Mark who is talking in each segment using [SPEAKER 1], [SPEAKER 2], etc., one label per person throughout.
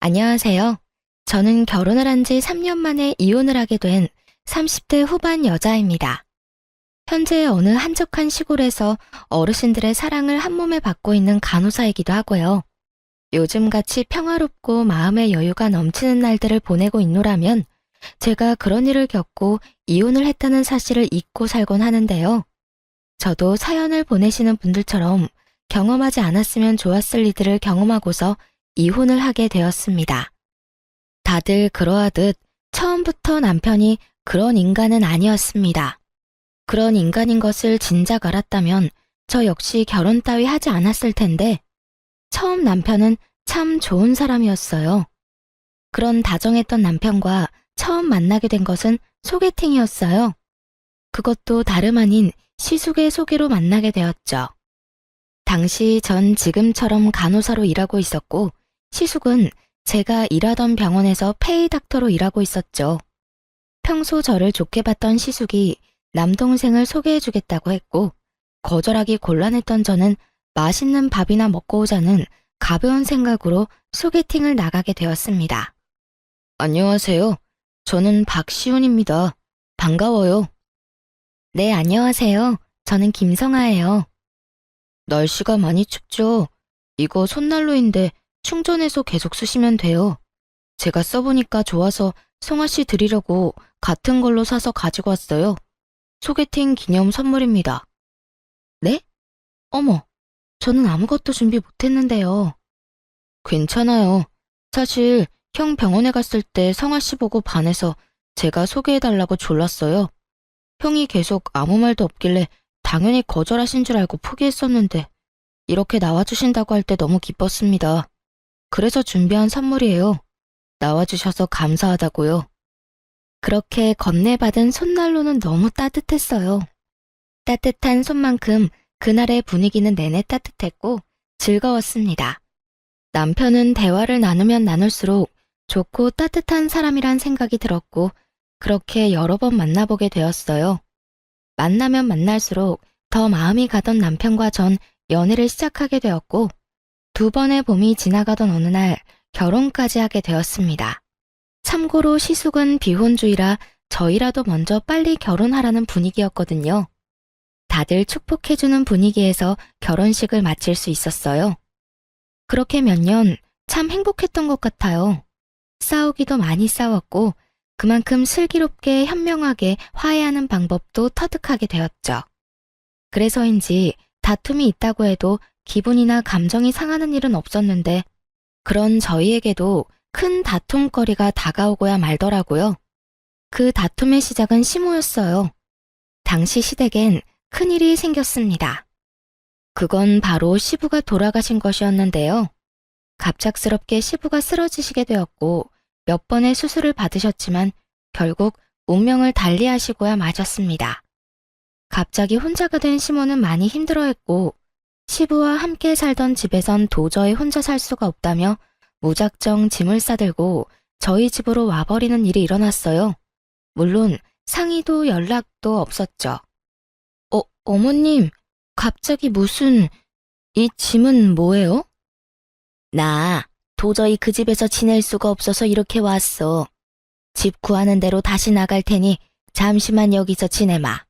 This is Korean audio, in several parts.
[SPEAKER 1] 안녕하세요. 저는 결혼을 한 지 3년 만에 이혼을 하게 된 30대 후반 여자입니다. 현재 어느 한적한 시골에서 어르신들의 사랑을 한 몸에 받고 있는 간호사이기도 하고요. 요즘같이 평화롭고 마음의 여유가 넘치는 날들을 보내고 있노라면 제가 그런 일을 겪고 이혼을 했다는 사실을 잊고 살곤 하는데요. 저도 사연을 보내시는 분들처럼 경험하지 않았으면 좋았을 일들을 경험하고서 이혼을 하게 되었습니다. 다들 그러하듯 처음부터 남편이 그런 인간은 아니었습니다. 그런 인간인 것을 진작 알았다면 저 역시 결혼 따위 하지 않았을 텐데 처음 남편은 참 좋은 사람이었어요. 그런 다정했던 남편과 처음 만나게 된 것은 소개팅이었어요. 그것도 다름 아닌 시숙의 소개로 만나게 되었죠. 당시 전 지금처럼 간호사로 일하고 있었고 시숙은 제가 일하던 병원에서 페이 닥터로 일하고 있었죠. 평소 저를 좋게 봤던 시숙이 남동생을 소개해주겠다고 했고 거절하기 곤란했던 저는 맛있는 밥이나 먹고 오자는 가벼운 생각으로 소개팅을 나가게 되었습니다. 안녕하세요. 저는 박시훈입니다. 반가워요. 네, 안녕하세요. 저는 김성아예요. 날씨가 많이 춥죠? 이거 손난로인데 충전해서 계속 쓰시면 돼요. 제가 써보니까 좋아서 성아 씨 드리려고 같은 걸로 사서 가지고 왔어요. 소개팅 기념 선물입니다. 네? 어머, 저는 아무것도 준비 못했는데요. 괜찮아요. 사실 형 병원에 갔을 때 성아 씨 보고 반해서 제가 소개해달라고 졸랐어요. 형이 계속 아무 말도 없길래 당연히 거절하신 줄 알고 포기했었는데 이렇게 나와주신다고 할 때 너무 기뻤습니다. 그래서 준비한 선물이에요. 나와주셔서 감사하다고요. 그렇게 건네받은 손난로는 너무 따뜻했어요. 따뜻한 손만큼 그날의 분위기는 내내 따뜻했고 즐거웠습니다. 남편은 대화를 나누면 나눌수록 좋고 따뜻한 사람이란 생각이 들었고 그렇게 여러 번 만나보게 되었어요. 만나면 만날수록 더 마음이 가던 남편과 전 연애를 시작하게 되었고 2번의 봄이 지나가던 어느 날 결혼까지 하게 되었습니다. 참고로 시숙은 비혼주의라 저희라도 먼저 빨리 결혼하라는 분위기였거든요. 다들 축복해주는 분위기에서 결혼식을 마칠 수 있었어요. 그렇게 몇 년 참 행복했던 것 같아요. 싸우기도 많이 싸웠고 그만큼 슬기롭게 현명하게 화해하는 방법도 터득하게 되었죠. 그래서인지 다툼이 있다고 해도 기분이나 감정이 상하는 일은 없었는데 그런 저희에게도 큰 다툼거리가 다가오고야 말더라고요. 그 다툼의 시작은 시모였어요. 당시 시댁엔 큰일이 생겼습니다. 그건 바로 시부가 돌아가신 것이었는데요. 갑작스럽게 시부가 쓰러지시게 되었고 몇 번의 수술을 받으셨지만 결국 운명을 달리하시고야 마셨습니다. 갑자기 혼자가 된 시모는 많이 힘들어했고 시부와 함께 살던 집에선 도저히 혼자 살 수가 없다며 무작정 짐을 싸들고 저희 집으로 와버리는 일이 일어났어요. 물론 상의도 연락도 없었죠. 어머님, 갑자기 무슨... 이 짐은 뭐예요? 나 도저히 그 집에서 지낼 수가 없어서 이렇게 왔어. 집 구하는 대로 다시 나갈 테니 잠시만 여기서 지내마.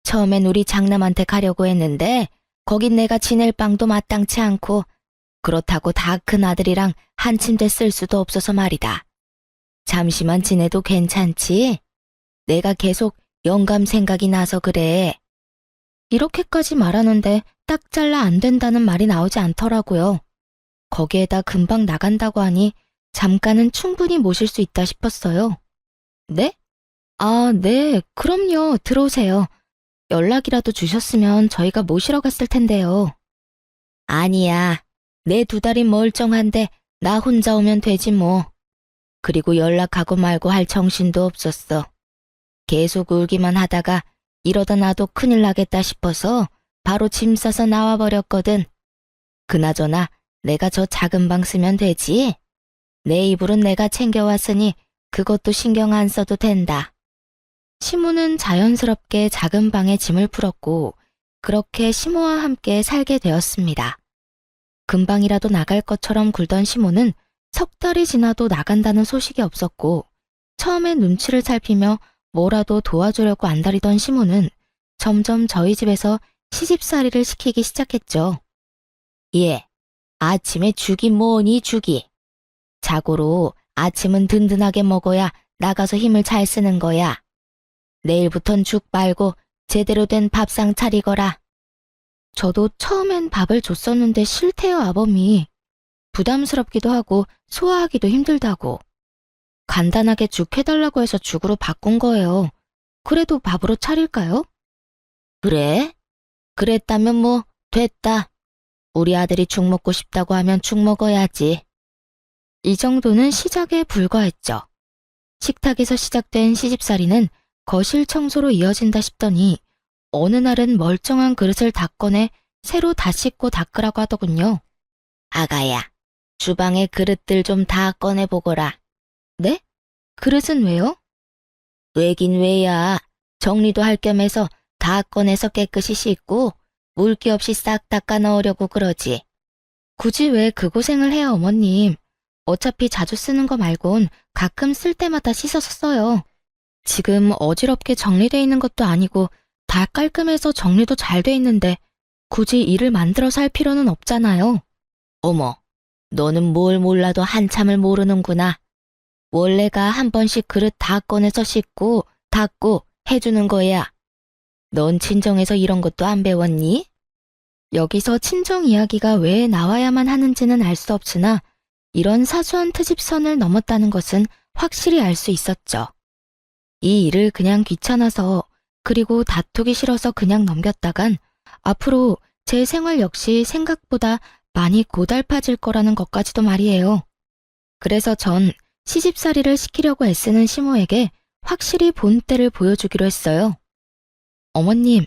[SPEAKER 1] 처음엔 우리 장남한테 가려고 했는데 거긴 내가 지낼 방도 마땅치 않고 그렇다고 다 큰 아들이랑 한 침대 쓸 수도 없어서 말이다. 잠시만 지내도 괜찮지? 내가 계속 영감 생각이 나서 그래. 이렇게까지 말하는데 딱 잘라 안 된다는 말이 나오지 않더라고요. 거기에다 금방 나간다고 하니 잠깐은 충분히 모실 수 있다 싶었어요. 네? 아, 네, 그럼요. 들어오세요. 연락이라도 주셨으면 저희가 모시러 갔을 텐데요. 아니야. 내 2달이 멀쩡한데 나 혼자 오면 되지 뭐. 그리고 연락하고 말고 할 정신도 없었어. 계속 울기만 하다가 이러다 나도 큰일 나겠다 싶어서 바로 짐 싸서 나와버렸거든. 그나저나 내가 저 작은 방 쓰면 되지? 내 이불은 내가 챙겨왔으니 그것도 신경 안 써도 된다. 시모는 자연스럽게 작은 방에 짐을 풀었고 그렇게 시모와 함께 살게 되었습니다. 금방이라도 나갈 것처럼 굴던 시모는 석 달이 지나도 나간다는 소식이 없었고, 처음엔 눈치를 살피며 뭐라도 도와주려고 안달이던 시모는 점점 저희 집에서 시집살이를 시키기 시작했죠. 예, 아침에 죽이 뭐니 죽이. 자고로 아침은 든든하게 먹어야 나가서 힘을 잘 쓰는 거야. 내일부턴 죽 말고 제대로 된 밥상 차리거라. 저도 처음엔 밥을 줬었는데 싫대요, 아범이. 부담스럽기도 하고 소화하기도 힘들다고. 간단하게 죽 해달라고 해서 죽으로 바꾼 거예요. 그래도 밥으로 차릴까요? 그래? 그랬다면 뭐 됐다. 우리 아들이 죽 먹고 싶다고 하면 죽 먹어야지. 이 정도는 시작에 불과했죠. 식탁에서 시작된 시집살이는 거실 청소로 이어진다 싶더니 어느 날은 멀쩡한 그릇을 다 꺼내 새로 다 씻고 닦으라고 하더군요. 아가야, 주방에 그릇들 좀 다 꺼내보거라. 네? 그릇은 왜요? 왜긴 왜야. 정리도 할 겸해서 다 꺼내서 깨끗이 씻고 물기 없이 싹 닦아 넣으려고 그러지. 굳이 왜 그 고생을 해요, 어머님. 어차피 자주 쓰는 거 말곤 가끔 쓸 때마다 씻어서 써요. 지금 어지럽게 정리돼 있는 것도 아니고 다 깔끔해서 정리도 잘 돼 있는데 굳이 일을 만들어서 할 필요는 없잖아요. 어머, 너는 뭘 몰라도 한참을 모르는구나. 원래가 한 번씩 그릇 다 꺼내서 씻고 닦고 해주는 거야. 넌 친정에서 이런 것도 안 배웠니? 여기서 친정 이야기가 왜 나와야만 하는지는 알 수 없으나 이런 사소한 트집선을 넘었다는 것은 확실히 알 수 있었죠. 이 일을 그냥 귀찮아서 그리고 다투기 싫어서 그냥 넘겼다간 앞으로 제 생활 역시 생각보다 많이 고달파질 거라는 것까지도 말이에요. 그래서 전 시집살이를 시키려고 애쓰는 시모에게 확실히 본때를 보여주기로 했어요. 어머님,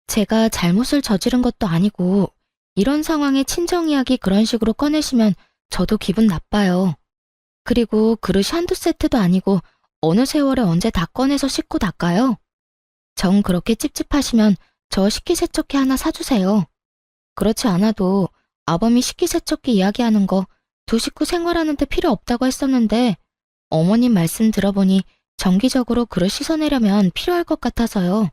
[SPEAKER 1] 제가 잘못을 저지른 것도 아니고 이런 상황에 친정 이야기 그런 식으로 꺼내시면 저도 기분 나빠요. 그리고 그릇이 한두 세트도 아니고 어느 세월에 언제 다 꺼내서 씻고 닦아요? 정 그렇게 찝찝하시면 저 식기세척기 하나 사주세요. 그렇지 않아도 아범이 식기세척기 이야기하는 거 두 식구 생활하는데 필요 없다고 했었는데 어머님 말씀 들어보니 정기적으로 그릇 씻어내려면 필요할 것 같아서요.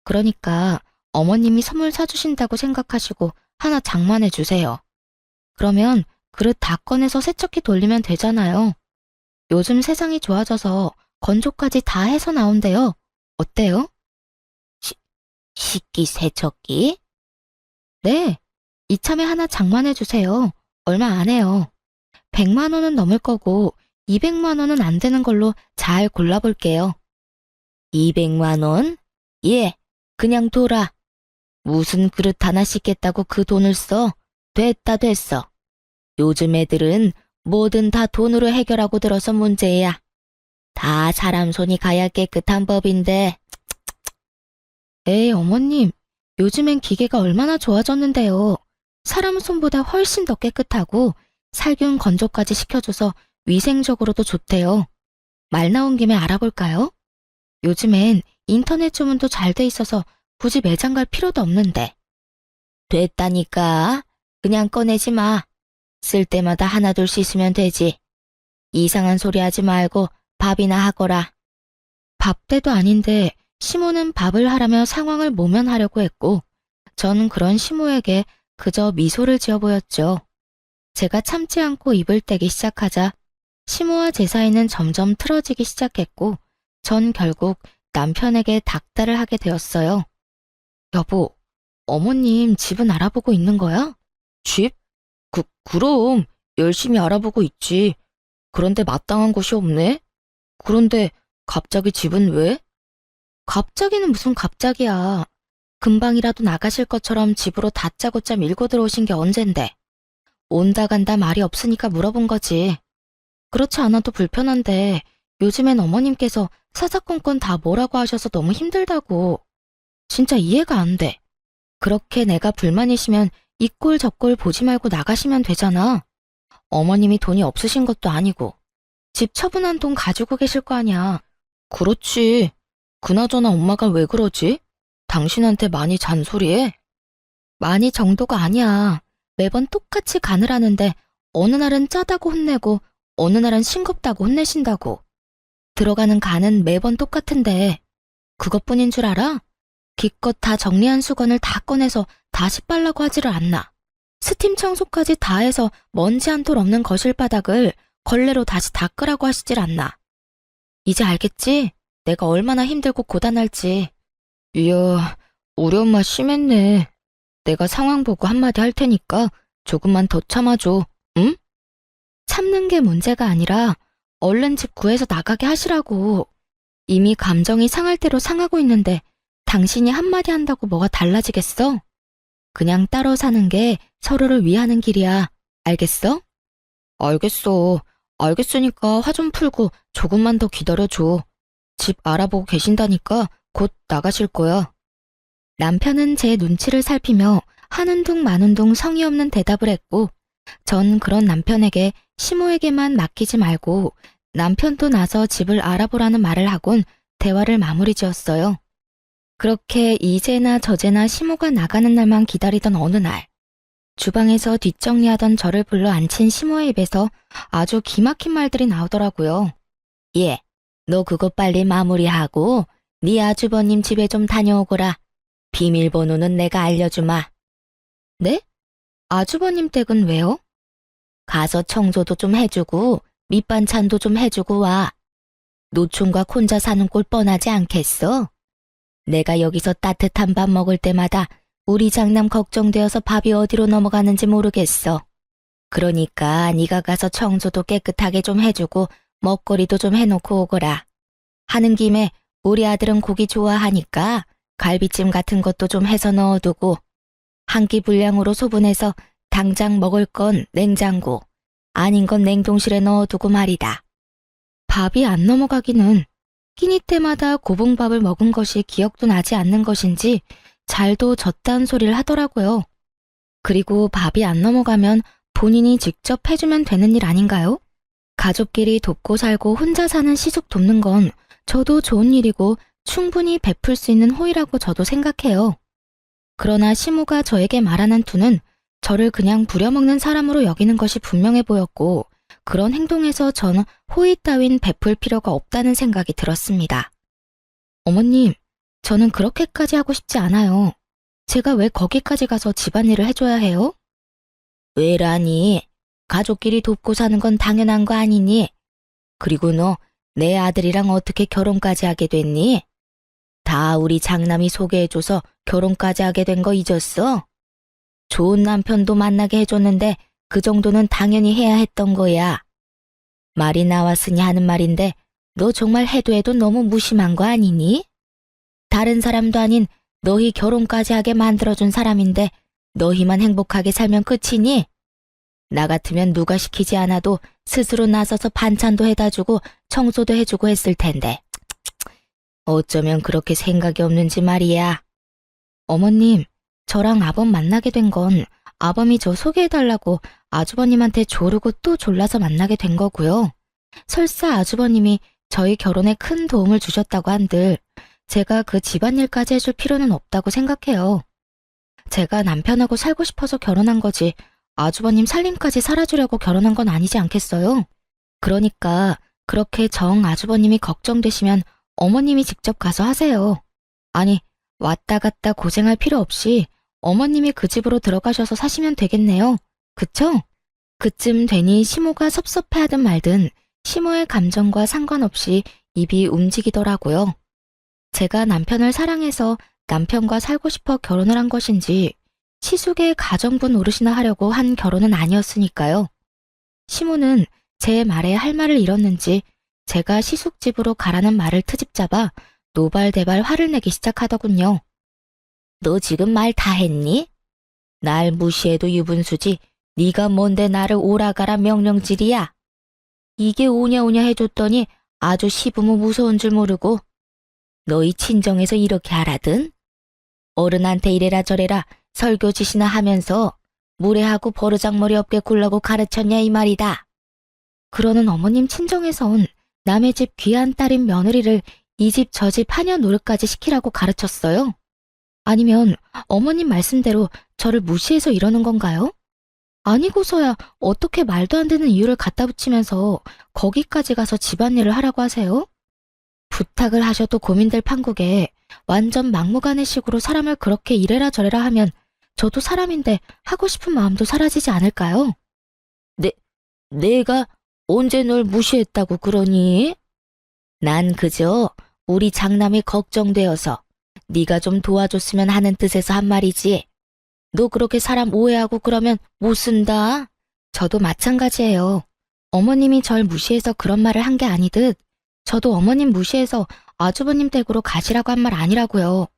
[SPEAKER 1] 그러니까 어머님이 선물 사주신다고 생각하시고 하나 장만해 주세요. 그러면 그릇 다 꺼내서 세척기 돌리면 되잖아요. 요즘 세상이 좋아져서 건조까지 다 해서 나온대요. 어때요? 식기세척기? 네, 이참에 하나 장만해 주세요. 얼마 안 해요. 100만 원은 넘을 거고 200만 원은 안 되는 걸로 잘 골라볼게요. 200만 원? 예, 그냥 둬라. 무슨 그릇 하나 씻겠다고 그 돈을 써? 됐어. 요즘 애들은 뭐든 다 돈으로 해결하고 들어서 문제야. 다 사람 손이 가야 깨끗한 법인데. 에이, 어머님. 요즘엔 기계가 얼마나 좋아졌는데요. 사람 손보다 훨씬 더 깨끗하고 살균 건조까지 시켜줘서 위생적으로도 좋대요. 말 나온 김에 알아볼까요? 요즘엔 인터넷 주문도 잘 돼 있어서 굳이 매장 갈 필요도 없는데. 됐다니까. 그냥 꺼내지 마. 쓸 때마다 하나둘 씻으면 되지. 이상한 소리 하지 말고 밥이나 하거라. 밥 때도 아닌데 시모는 밥을 하라며 상황을 모면하려고 했고 전 그런 시모에게 그저 미소를 지어 보였죠. 제가 참지 않고 입을 떼기 시작하자 시모와 제 사이는 점점 틀어지기 시작했고 전 결국 남편에게 닥달을 하게 되었어요. 여보, 어머님 집은 알아보고 있는 거야? 집? 그럼 열심히 알아보고 있지. 그런데 마땅한 곳이 없네? 그런데 갑자기 집은 왜? 갑자기는 무슨 갑자기야. 금방이라도 나가실 것처럼 집으로 다짜고짜 밀고 들어오신 게 언젠데. 온다 간다 말이 없으니까 물어본 거지. 그렇지 않아도 불편한데 요즘엔 어머님께서 사사건건 다 뭐라고 하셔서 너무 힘들다고. 진짜 이해가 안 돼. 그렇게 내가 불만이시면 이 꼴 저 꼴 보지 말고 나가시면 되잖아. 어머님이 돈이 없으신 것도 아니고 집 처분한 돈 가지고 계실 거 아니야. 그렇지. 그나저나 엄마가 왜 그러지? 당신한테 많이 잔소리해? 많이 정도가 아니야. 매번 똑같이 간을 하는데 어느 날은 짜다고 혼내고 어느 날은 싱겁다고 혼내신다고. 들어가는 간은 매번 똑같은데 그것뿐인 줄 알아? 기껏 다 정리한 수건을 다 꺼내서 다시 빨라고 하지를 않나. 스팀 청소까지 다 해서 먼지 한 톨 없는 거실 바닥을 걸레로 다시 닦으라고 하시질 않나. 이제 알겠지? 내가 얼마나 힘들고 고단할지. 이야, 우리 엄마 심했네. 내가 상황 보고 한마디 할 테니까 조금만 더 참아줘, 응? 참는 게 문제가 아니라 얼른 집 구해서 나가게 하시라고. 이미 감정이 상할 대로 상하고 있는데 당신이 한마디 한다고 뭐가 달라지겠어? 그냥 따로 사는 게 서로를 위하는 길이야. 알겠어? 알겠어. 알겠으니까 화 좀 풀고 조금만 더 기다려줘. 집 알아보고 계신다니까 곧 나가실 거야. 남편은 제 눈치를 살피며 하는 둥 마는 둥 성의 없는 대답을 했고, 전 그런 남편에게 시모에게만 맡기지 말고 남편도 나서 집을 알아보라는 말을 하곤 대화를 마무리 지었어요. 그렇게 이제나 저제나 시모가 나가는 날만 기다리던 어느 날, 주방에서 뒷정리하던 저를 불러 앉힌 시모의 입에서 아주 기막힌 말들이 나오더라고요. 예, 너 그거 빨리 마무리하고 네 아주버님 집에 좀 다녀오거라. 비밀번호는 내가 알려주마. 네? 아주버님 댁은 왜요? 가서 청소도 좀 해주고 밑반찬도 좀 해주고 와. 노총각 혼자 사는 꼴 뻔하지 않겠어? 내가 여기서 따뜻한 밥 먹을 때마다 우리 장남 걱정되어서 밥이 어디로 넘어가는지 모르겠어. 그러니까 네가 가서 청소도 깨끗하게 좀 해주고 먹거리도 좀 해놓고 오거라. 하는 김에 우리 아들은 고기 좋아하니까 갈비찜 같은 것도 좀 해서 넣어두고, 한 끼 분량으로 소분해서 당장 먹을 건 냉장고, 아닌 건 냉동실에 넣어두고 말이다. 밥이 안 넘어가기는 끼니 때마다 고봉밥을 먹은 것이 기억도 나지 않는 것인지 잘도 졌다는 소리를 하더라고요. 그리고 밥이 안 넘어가면 본인이 직접 해주면 되는 일 아닌가요? 가족끼리 돕고 살고 혼자 사는 시숙 돕는 건 저도 좋은 일이고 충분히 베풀 수 있는 호의라고 저도 생각해요. 그러나 시모가 저에게 말하는 투는 저를 그냥 부려먹는 사람으로 여기는 것이 분명해 보였고, 그런 행동에서 저는 호의 따윈 베풀 필요가 없다는 생각이 들었습니다. 어머님, 저는 그렇게까지 하고 싶지 않아요. 제가 왜 거기까지 가서 집안일을 해줘야 해요? 왜라니? 가족끼리 돕고 사는 건 당연한 거 아니니? 그리고 너 내 아들이랑 어떻게 결혼까지 하게 됐니? 다 우리 장남이 소개해줘서 결혼까지 하게 된 거 잊었어? 좋은 남편도 만나게 해줬는데 그 정도는 당연히 해야 했던 거야. 말이 나왔으니 하는 말인데 너 정말 해도 해도 너무 무심한 거 아니니? 다른 사람도 아닌 너희 결혼까지 하게 만들어준 사람인데 너희만 행복하게 살면 끝이니? 나 같으면 누가 시키지 않아도 스스로 나서서 반찬도 해다 주고 청소도 해주고 했을 텐데. 어쩌면 그렇게 생각이 없는지 말이야. 어머님, 저랑 아범 만나게 된 건 아범이 저 소개해달라고 아주버님한테 조르고 또 졸라서 만나게 된 거고요. 설사 아주버님이 저희 결혼에 큰 도움을 주셨다고 한들 제가 그 집안일까지 해줄 필요는 없다고 생각해요. 제가 남편하고 살고 싶어서 결혼한 거지 아주버님 살림까지 살아주려고 결혼한 건 아니지 않겠어요? 그러니까 그렇게 정 아주버님이 걱정되시면 어머님이 직접 가서 하세요. 아니, 왔다 갔다 고생할 필요 없이 어머님이 그 집으로 들어가셔서 사시면 되겠네요. 그쵸? 그쯤 되니 시모가 섭섭해하든 말든 시모의 감정과 상관없이 입이 움직이더라고요. 제가 남편을 사랑해서 남편과 살고 싶어 결혼을 한 것인지 시숙의 가정부 노릇이나 하려고 한 결혼은 아니었으니까요. 시모는 제 말에 할 말을 잃었는지 제가 시숙 집으로 가라는 말을 트집잡아 노발대발 화를 내기 시작하더군요. 너 지금 말 다 했니? 날 무시해도 유분수지 네가 뭔데 나를 오라가라 명령질이야. 이게 오냐오냐 해줬더니 아주 시부모 무서운 줄 모르고 너희 친정에서 이렇게 하라든? 어른한테 이래라 저래라 설교짓이나 하면서 무례하고 버르장머리 없게 굴라고 가르쳤냐 이 말이다. 그러는 어머님 친정에선 남의 집 귀한 딸인 며느리를 이 집 저 집 하녀 노릇까지 시키라고 가르쳤어요? 아니면 어머님 말씀대로 저를 무시해서 이러는 건가요? 아니고서야 어떻게 말도 안 되는 이유를 갖다 붙이면서 거기까지 가서 집안일을 하라고 하세요? 부탁을 하셔도 고민될 판국에 완전 막무가내식으로 사람을 그렇게 이래라 저래라 하면 저도 사람인데 하고 싶은 마음도 사라지지 않을까요? 내가 언제 널 무시했다고 그러니? 난 그저 우리 장남이 걱정되어서 네가 좀 도와줬으면 하는 뜻에서 한 말이지. 너 그렇게 사람 오해하고 그러면 못 쓴다. 저도 마찬가지예요. 어머님이 절 무시해서 그런 말을 한 게 아니듯 저도 어머님 무시해서 아주버님 댁으로 가시라고 한 말 아니라고요.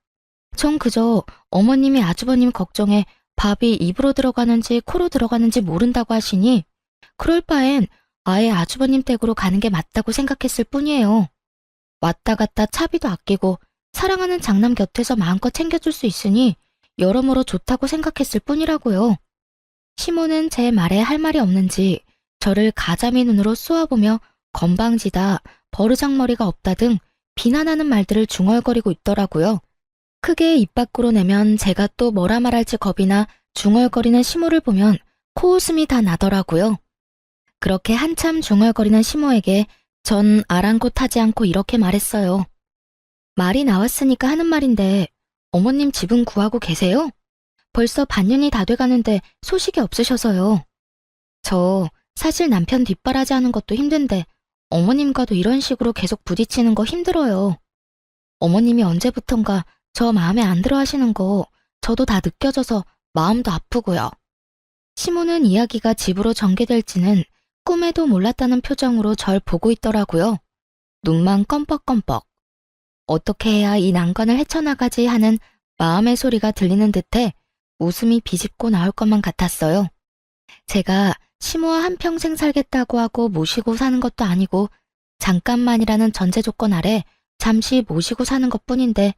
[SPEAKER 1] 전 그저 어머님이 아주버님 걱정에 밥이 입으로 들어가는지 코로 들어가는지 모른다고 하시니 그럴 바엔 아예 아주버님 댁으로 가는 게 맞다고 생각했을 뿐이에요. 왔다 갔다 차비도 아끼고 사랑하는 장남 곁에서 마음껏 챙겨줄 수 있으니 여러모로 좋다고 생각했을 뿐이라고요. 시모는 제 말에 할 말이 없는지 저를 가자미 눈으로 쏘아보며 건방지다, 버르장머리가 없다 등 비난하는 말들을 중얼거리고 있더라고요. 크게 입 밖으로 내면 제가 또 뭐라 말할지 겁이나 중얼거리는 시모를 보면 코웃음이 다 나더라고요. 그렇게 한참 중얼거리는 시모에게 전 아랑곳하지 않고 이렇게 말했어요. 말이 나왔으니까 하는 말인데 어머님 집은 구하고 계세요? 벌써 반년이 다 돼가는데 소식이 없으셔서요. 저 사실 남편 뒷바라지 하는 것도 힘든데 어머님과도 이런 식으로 계속 부딪히는 거 힘들어요. 어머님이 언제부턴가 저 마음에 안 들어 하시는 거 저도 다 느껴져서 마음도 아프고요. 시모는 이야기가 집으로 전개될지는 꿈에도 몰랐다는 표정으로 절 보고 있더라고요. 눈만 껌뻑껌뻑. 어떻게 해야 이 난관을 헤쳐나가지 하는 마음의 소리가 들리는 듯해 웃음이 비집고 나올 것만 같았어요. 제가 시모와 한평생 살겠다고 하고 모시고 사는 것도 아니고 잠깐만이라는 전제 조건 아래 잠시 모시고 사는 것뿐인데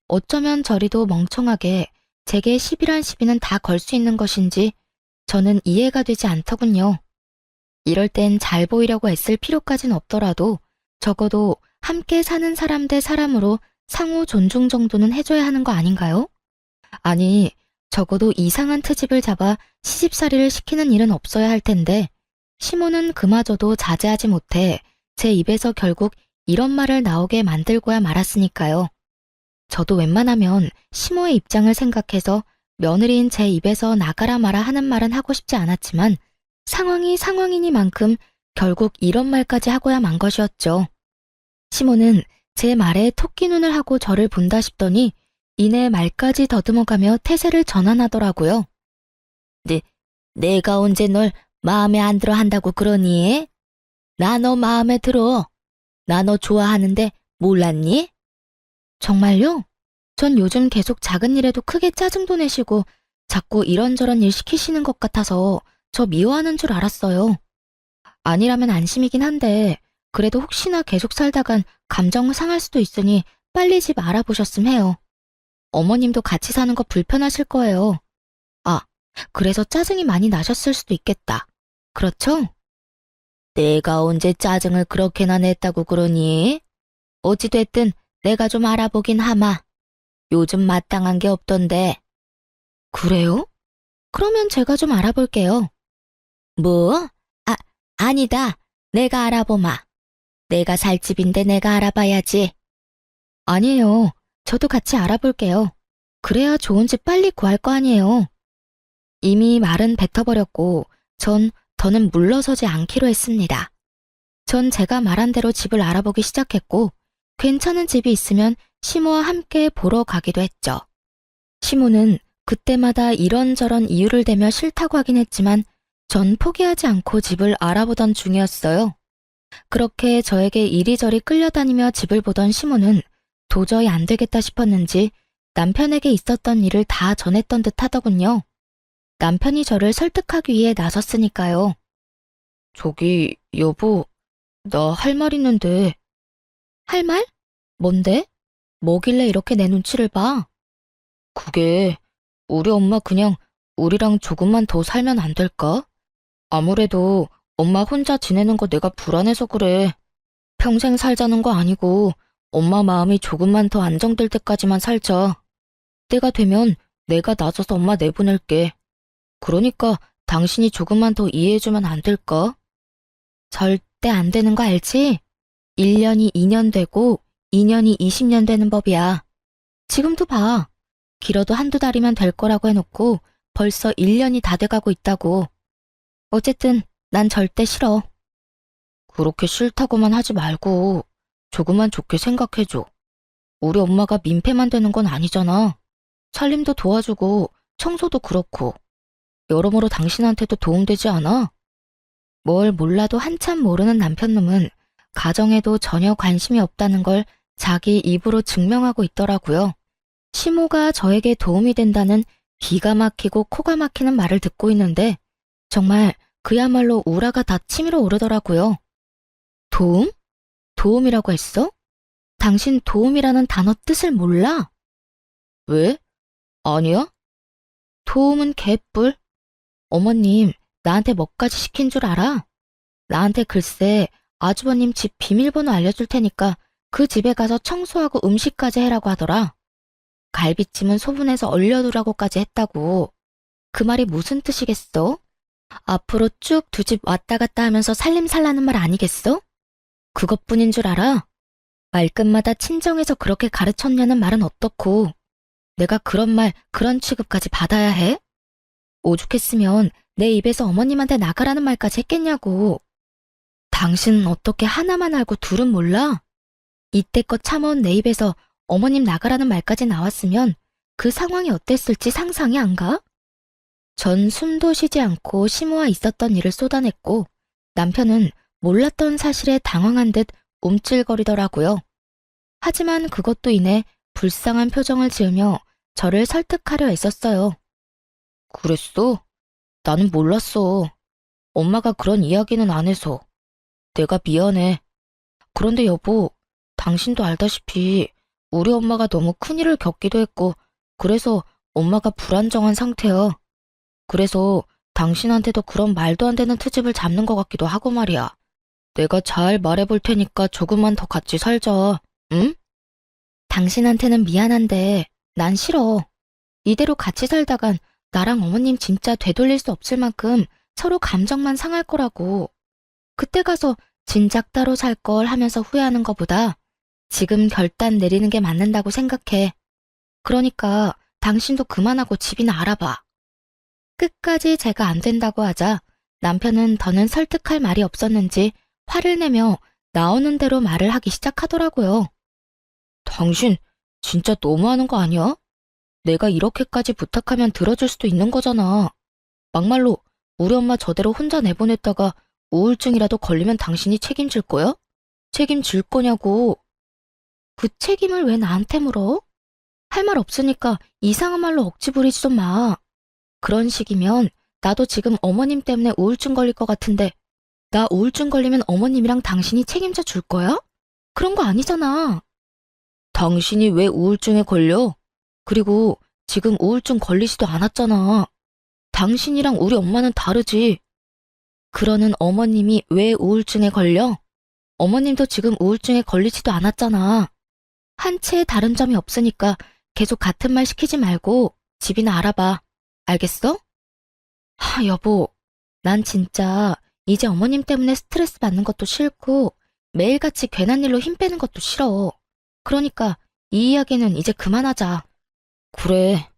[SPEAKER 1] 어쩌면 저리도 멍청하게 제게 10이란 시비는 다 걸 수 있는 것인지 저는 이해가 되지 않더군요. 이럴 땐 잘 보이려고 애쓸 필요까진 없더라도 적어도 함께 사는 사람 대 사람으로 상호 존중 정도는 해줘야 하는 거 아닌가요? 아니, 적어도 이상한 트집을 잡아 시집살이를 시키는 일은 없어야 할 텐데 시모는 그마저도 자제하지 못해 제 입에서 결국 이런 말을 나오게 만들고야 말았으니까요. 저도 웬만하면 시모의 입장을 생각해서 며느리인 제 입에서 나가라 마라 하는 말은 하고 싶지 않았지만 상황이 상황이니만큼 결국 이런 말까지 하고야 만 것이었죠. 시모는 제 말에 토끼 눈을 하고 저를 본다 싶더니 이내 말까지 더듬어가며 태세를 전환하더라고요. 내가 언제 널 마음에 안 들어 한다고 그러니? 나 너 마음에 들어. 나 너 좋아하는데 몰랐니? 정말요? 전 요즘 계속 작은 일에도 크게 짜증도 내시고 자꾸 이런저런 일 시키시는 것 같아서 저 미워하는 줄 알았어요. 아니라면 안심이긴 한데 그래도 혹시나 계속 살다간 감정 상할 수도 있으니 빨리 집 알아보셨음 해요. 어머님도 같이 사는 거 불편하실 거예요. 아, 그래서 짜증이 많이 나셨을 수도 있겠다. 그렇죠? 내가 언제 짜증을 그렇게나 냈다고 그러니? 어찌됐든 내가 좀 알아보긴 하마. 요즘 마땅한 게 없던데. 그래요? 그러면 제가 좀 알아볼게요. 뭐? 아니다. 내가 알아보마. 내가 살 집인데 내가 알아봐야지. 아니에요. 저도 같이 알아볼게요. 그래야 좋은 집 빨리 구할 거 아니에요. 이미 말은 뱉어버렸고 전 더는 물러서지 않기로 했습니다. 전 제가 말한 대로 집을 알아보기 시작했고 괜찮은 집이 있으면 시모와 함께 보러 가기도 했죠. 시모는 그때마다 이런저런 이유를 대며 싫다고 하긴 했지만 전 포기하지 않고 집을 알아보던 중이었어요. 그렇게 저에게 이리저리 끌려다니며 집을 보던 시모는 도저히 안 되겠다 싶었는지 남편에게 있었던 일을 다 전했던 듯 하더군요. 남편이 저를 설득하기 위해 나섰으니까요. 저기, 여보, 나 할 말 있는데. 할 말? 뭔데? 뭐길래 이렇게 내 눈치를 봐? 그게 우리 엄마 그냥 우리랑 조금만 더 살면 안 될까? 아무래도 엄마 혼자 지내는 거 내가 불안해서 그래. 평생 살자는 거 아니고 엄마 마음이 조금만 더 안정될 때까지만 살자. 때가 되면 내가 나서서 엄마 내보낼게. 그러니까 당신이 조금만 더 이해해주면 안 될까? 절대 안 되는 거 알지? 1년이 2년 되고 2년이 20년 되는 법이야. 지금도 봐. 길어도 한두 달이면 될 거라고 해놓고 벌써 1년이 다 돼가고 있다고. 어쨌든 난 절대 싫어. 그렇게 싫다고만 하지 말고 조금만 좋게 생각해줘. 우리 엄마가 민폐만 되는 건 아니잖아. 살림도 도와주고 청소도 그렇고 여러모로 당신한테도 도움되지 않아? 뭘 몰라도 한참 모르는 남편놈은 가정에도 전혀 관심이 없다는 걸 자기 입으로 증명하고 있더라고요. 시모가 저에게 도움이 된다는 기가 막히고 코가 막히는 말을 듣고 있는데 정말 그야말로 우라가 다 치밀어 오르더라고요. 도움? 도움이라고 했어? 당신 도움이라는 단어 뜻을 몰라? 왜? 아니야? 도움은 개뿔. 어머님, 나한테 뭐까지 시킨 줄 알아? 나한테 글쎄 아주버님 집 비밀번호 알려줄 테니까 그 집에 가서 청소하고 음식까지 해라고 하더라. 갈비찜은 소분해서 얼려두라고까지 했다고. 그 말이 무슨 뜻이겠어? 앞으로 쭉 두 집 왔다 갔다 하면서 살림살라는 말 아니겠어? 그것뿐인 줄 알아? 말끝마다 친정에서 그렇게 가르쳤냐는 말은 어떻고 내가 그런 말, 그런 취급까지 받아야 해? 오죽했으면 내 입에서 어머님한테 나가라는 말까지 했겠냐고. 당신은 어떻게 하나만 알고 둘은 몰라? 이때껏 참아온 내 입에서 어머님 나가라는 말까지 나왔으면 그 상황이 어땠을지 상상이 안 가? 전 숨도 쉬지 않고 시모와 있었던 일을 쏟아냈고 남편은 몰랐던 사실에 당황한 듯 움찔거리더라고요. 하지만 그것도 인해 불쌍한 표정을 지으며 저를 설득하려 애썼어요. 그랬어? 나는 몰랐어. 엄마가 그런 이야기는 안 해서. 내가 미안해. 그런데 여보, 당신도 알다시피 우리 엄마가 너무 큰일을 겪기도 했고 그래서 엄마가 불안정한 상태야. 그래서 당신한테도 그런 말도 안 되는 트집을 잡는 것 같기도 하고 말이야. 내가 잘 말해볼 테니까 조금만 더 같이 살자. 응? 당신한테는 미안한데 난 싫어. 이대로 같이 살다간 나랑 어머님 진짜 되돌릴 수 없을 만큼 서로 감정만 상할 거라고. 그때 가서 진작 따로 살 걸 하면서 후회하는 것보다 지금 결단 내리는 게 맞는다고 생각해. 그러니까 당신도 그만하고 집이나 알아봐. 끝까지 제가 안 된다고 하자 남편은 더는 설득할 말이 없었는지 화를 내며 나오는 대로 말을 하기 시작하더라고요. 당신 진짜 너무하는 거 아니야? 내가 이렇게까지 부탁하면 들어줄 수도 있는 거잖아. 막말로 우리 엄마 저대로 혼자 내보냈다가 우울증이라도 걸리면 당신이 책임질 거야? 책임질 거냐고. 그 책임을 왜 나한테 물어? 할 말 없으니까 이상한 말로 억지 부리지 좀 마. 그런 식이면 나도 지금 어머님 때문에 우울증 걸릴 것 같은데 나 우울증 걸리면 어머님이랑 당신이 책임져 줄 거야? 그런 거 아니잖아. 당신이 왜 우울증에 걸려? 그리고 지금 우울증 걸리지도 않았잖아. 당신이랑 우리 엄마는 다르지. 그러는 어머님이 왜 우울증에 걸려? 어머님도 지금 우울증에 걸리지도 않았잖아. 한 채에 다른 점이 없으니까 계속 같은 말 시키지 말고 집이나 알아봐. 알겠어? 여보, 난 진짜 이제 어머님 때문에 스트레스 받는 것도 싫고 매일같이 괜한 일로 힘 빼는 것도 싫어. 그러니까 이 이야기는 이제 그만하자. 그래,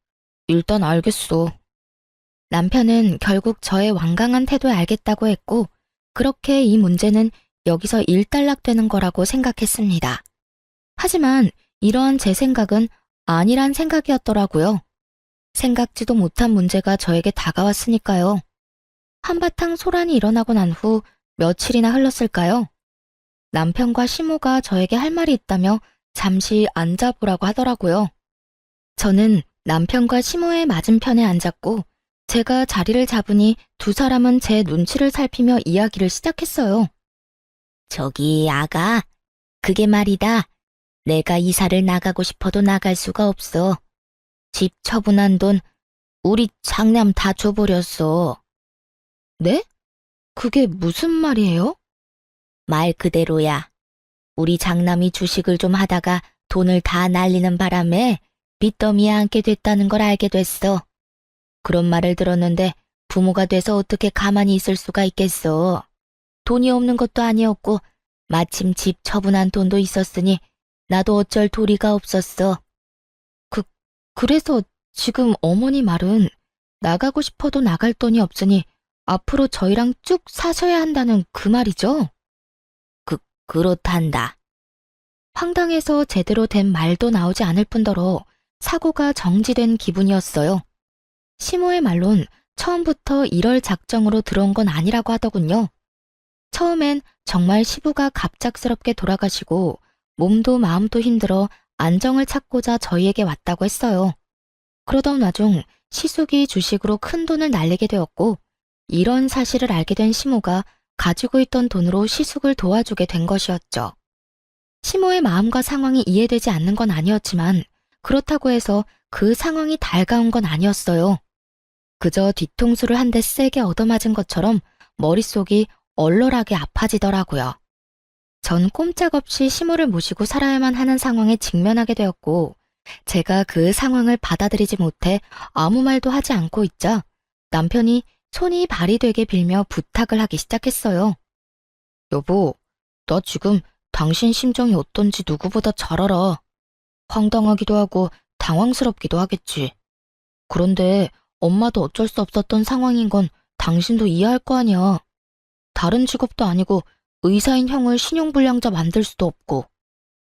[SPEAKER 1] 일단 알겠어. 남편은 결국 저의 완강한 태도에 알겠다고 했고 그렇게 이 문제는 여기서 일단락되는 거라고 생각했습니다. 하지만 이러한 제 생각은 아니란 생각이었더라고요. 생각지도 못한 문제가 저에게 다가왔으니까요. 한바탕 소란이 일어나고 난 후 며칠이나 흘렀을까요? 남편과 시모가 저에게 할 말이 있다며 잠시 앉아보라고 하더라고요. 저는 남편과 시모의 맞은편에 앉았고 제가 자리를 잡으니 두 사람은 제 눈치를 살피며 이야기를 시작했어요. 저기 아가, 그게 말이다. 내가 이사를 나가고 싶어도 나갈 수가 없어. 집 처분한 돈 우리 장남 다 줘버렸어. 네? 그게 무슨 말이에요? 말 그대로야. 우리 장남이 주식을 좀 하다가 돈을 다 날리는 바람에 빚더미에 앉게 됐다는 걸 알게 됐어. 그런 말을 들었는데 부모가 돼서 어떻게 가만히 있을 수가 있겠어. 돈이 없는 것도 아니었고 마침 집 처분한 돈도 있었으니 나도 어쩔 도리가 없었어. 그래서 지금 어머니 말은 나가고 싶어도 나갈 돈이 없으니 앞으로 저희랑 쭉 사셔야 한다는 그 말이죠? 그렇단다. 황당해서 제대로 된 말도 나오지 않을 뿐더러 사고가 정지된 기분이었어요. 시모의 말론 처음부터 이럴 작정으로 들어온 건 아니라고 하더군요. 처음엔 정말 시부가 갑작스럽게 돌아가시고 몸도 마음도 힘들어 안정을 찾고자 저희에게 왔다고 했어요. 그러던 와중 시숙이 주식으로 큰 돈을 날리게 되었고 이런 사실을 알게 된 시모가 가지고 있던 돈으로 시숙을 도와주게 된 것이었죠. 시모의 마음과 상황이 이해되지 않는 건 아니었지만 그렇다고 해서 그 상황이 달가운 건 아니었어요. 그저 뒤통수를 한 대 세게 얻어맞은 것처럼 머릿속이 얼얼하게 아파지더라고요. 전 꼼짝없이 시모를 모시고 살아야만 하는 상황에 직면하게 되었고 제가 그 상황을 받아들이지 못해 아무 말도 하지 않고 있자 남편이 손이 발이 되게 빌며 부탁을 하기 시작했어요. 여보, 나 지금 당신 심정이 어떤지 누구보다 잘 알아. 황당하기도 하고 당황스럽기도 하겠지. 그런데 엄마도 어쩔 수 없었던 상황인 건 당신도 이해할 거 아니야. 다른 직업도 아니고 의사인 형을 신용불량자 만들 수도 없고.